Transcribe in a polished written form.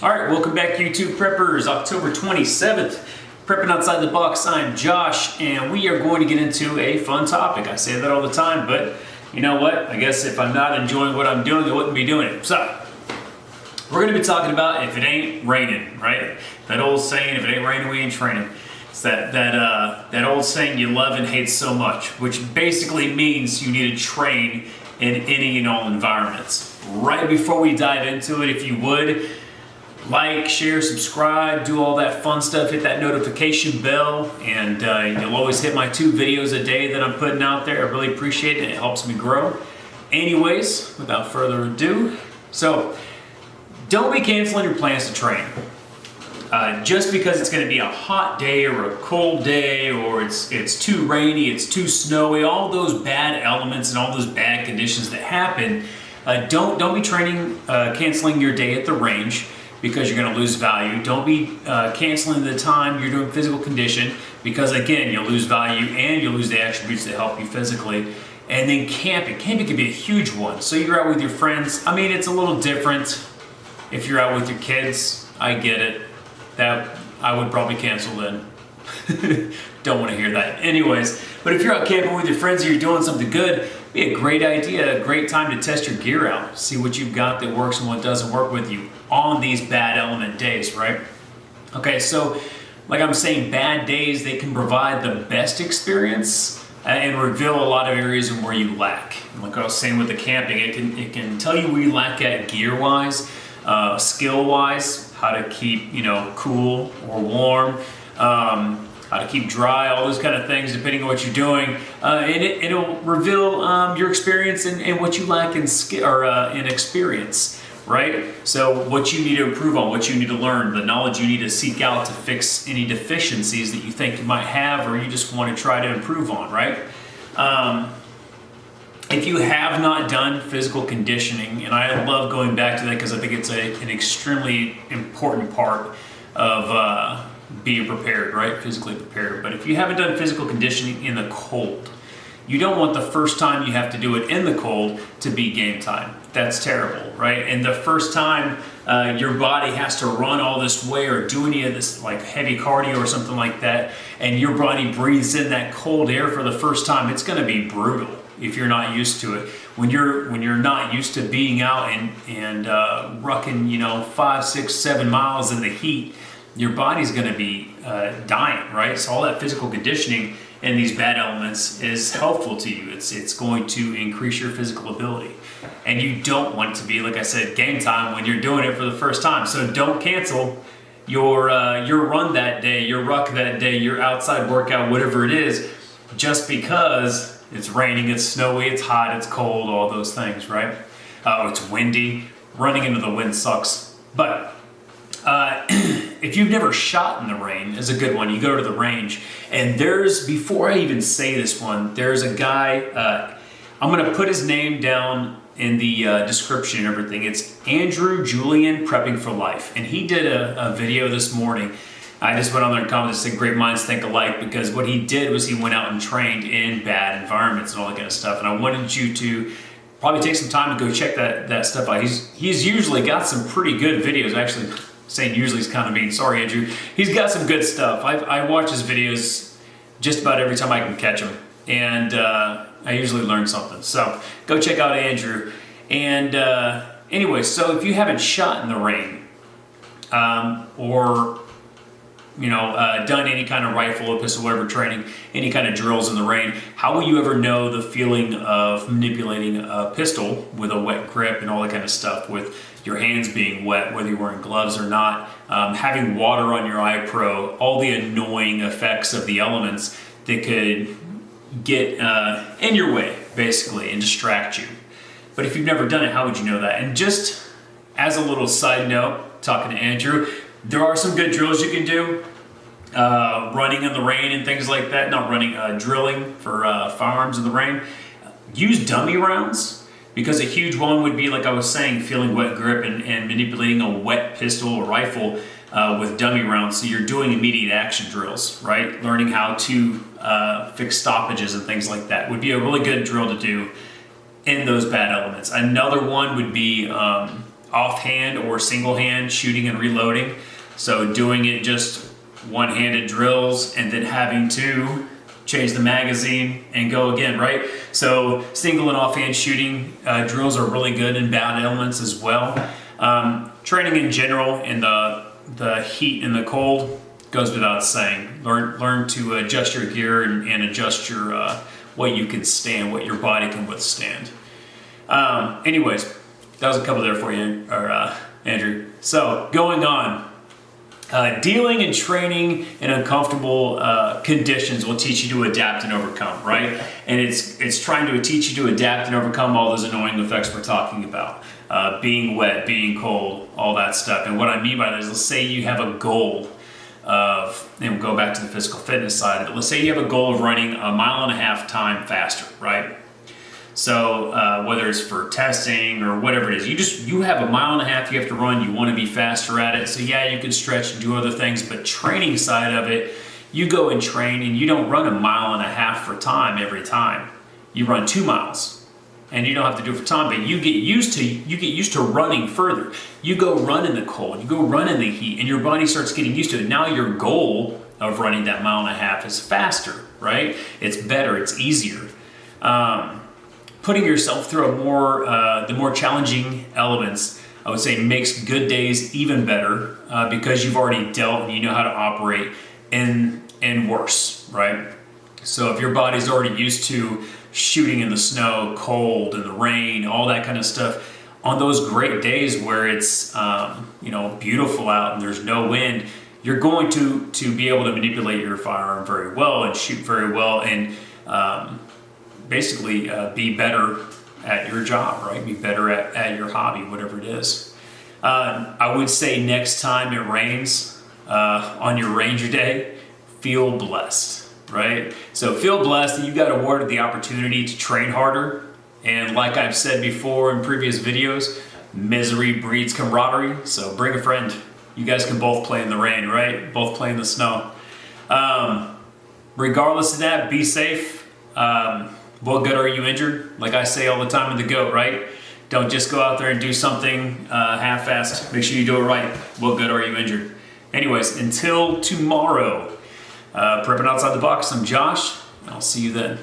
All right, welcome back YouTube Preppers, October 27th. Prepping Outside the Box, I'm Josh, and we are going to get into a fun topic. I say that all the time, but you know what? I guess if I'm not enjoying what I'm doing, I wouldn't be doing it. So, we're going to be talking about if it ain't raining, right? That old saying, if it ain't raining, we ain't training. It's that old saying you love and hate so much, which basically means you need to train in any and all environments. Right before we dive into it, if you would, like, share, subscribe, do all that fun stuff, hit that notification bell, and you'll always hit my 2 videos a day that I'm putting out there. I really appreciate it. It helps me grow. Anyways, without further ado, so don't be canceling your plans to train. Just because it's going to be a hot day or a cold day, or it's too rainy, it's too snowy, all those bad elements and all those bad conditions that happen, don't be canceling your day at the range, because you're going to lose value. Don't be canceling the time you're doing physical condition, because again, you'll lose value and you'll lose the attributes that help you physically. And then camping can be a huge one. So you're out with your friends. I mean, it's a little different if you're out with your kids. I get it. That I would probably cancel then. Don't want to hear that. Anyways, but if you're out camping with your friends and you're doing something good, it'd be a great idea, a great time to test your gear out. See what you've got that works and what doesn't work with you on these bad element days, right? Okay, so like I'm saying, bad days, they can provide the best experience and reveal a lot of areas in where you lack. And like I was saying with the camping, it can tell you where you lack at gear-wise, skill-wise, how to keep, cool or warm, how to keep dry, all those kind of things, depending on what you're doing. And it'll reveal your experience and what you lack in skill or in experience, right? So what you need to improve on, what you need to learn, the knowledge you need to seek out to fix any deficiencies that you think you might have or you just want to try to improve on, right? If you have not done physical conditioning, and I love going back to that because I think it's an extremely important part of being prepared, right? Physically prepared. But if you haven't done physical conditioning in the cold, you don't want the first time you have to do it in the cold to be game time. That's terrible, right? And the first time your body has to run all this way or do any of this like heavy cardio or something like that, and your body breathes in that cold air for the first time, it's going to be brutal if you're not used to it. When you're not used to being out and rucking, 5, 6, 7 miles in the heat, your body's going to be dying, right? So all that physical conditioning and these bad elements is helpful to you. It's going to increase your physical ability. And you don't want it to be, like I said, game time when you're doing it for the first time. So don't cancel your run that day, your ruck that day, your outside workout, whatever it is, just because it's raining, it's snowy, it's hot, it's cold, all those things, right? It's windy. Running into the wind sucks. But if you've never shot in the rain, is a good one. You go to the range, and before I even say this one, there's a guy, I'm going to put his name down in the description and everything. It's Andrew Julian Prepping for Life, and he did a video this morning. I just went on there and commented and said, great minds think alike, because what he did was he went out and trained in bad environments and all that kind of stuff, and I wanted you to probably take some time to go check that stuff out. He's usually got some pretty good videos. Actually, saying usually is kind of mean. Sorry, Andrew. He's got some good stuff. I watch his videos just about every time I can catch him, and I usually learn something. So go check out Andrew. And anyway, so if you haven't shot in the rain or done any kind of rifle or pistol, whatever training, any kind of drills in the rain, how will you ever know the feeling of manipulating a pistol with a wet grip and all that kind of stuff, with your hands being wet, whether you're wearing gloves or not, having water on your iPro, all the annoying effects of the elements that could get in your way, basically, and distract you. But if you've never done it, how would you know that? And just as a little side note, talking to Andrew, there are some good drills you can do, running in the rain and things like that. Not running, drilling for firearms in the rain. Use dummy rounds, because a huge one would be, like I was saying, feeling wet grip and manipulating a wet pistol or rifle with dummy rounds. So you're doing immediate action drills, right? Learning how to fix stoppages and things like that would be a really good drill to do in those bad elements. Another one would be offhand or single hand shooting and reloading. So doing it just one-handed drills and then having to change the magazine and go again, right? So single and offhand shooting drills are really good in bound elements as well. Training in general in the heat and the cold goes without saying. Learn to adjust your gear and adjust your what you can stand, what your body can withstand. Anyways, that was a couple there for you, Andrew. So going on. Dealing and training in uncomfortable conditions will teach you to adapt and overcome, right? And it's trying to teach you to adapt and overcome all those annoying effects we're talking about. Being wet, being cold, all that stuff. And what I mean by that is, let's say you have a goal of, and we'll go back to the physical fitness side of it. Let's say you have a goal of running a 1.5 mile time faster, right? So whether it's for testing or whatever it is, you have a 1.5 mile you have to run, you want to be faster at it. So yeah, you can stretch and do other things, but training side of it, you go and train and you don't run a 1.5 miles for time every time. You run 2 miles and you don't have to do it for time, but you get used to running further. You go run in the cold, you go run in the heat, and your body starts getting used to it. Now your goal of running that 1.5 miles is faster, right? It's better, it's easier. Putting yourself through the more challenging elements, I would say, makes good days even better because you've already dealt and you know how to operate in worse, right? So if your body's already used to shooting in the snow, cold, in the rain, all that kind of stuff, on those great days where it's beautiful out and there's no wind, you're going to be able to manipulate your firearm very well and shoot very well and basically be better at your job, right? Be better at your hobby, whatever it is. I would say next time it rains on your Ranger Day, feel blessed, right? So feel blessed that you got awarded the opportunity to train harder. And like I've said before in previous videos, misery breeds camaraderie. So bring a friend. You guys can both play in the rain, right? Both play in the snow. Regardless of that, be safe. What good are you injured? Like I say all the time in the GOAT, right? Don't just go out there and do something half-assed. Make sure you do it right. What good are you injured? Anyways, until tomorrow, prepping outside the box, I'm Josh, and I'll see you then.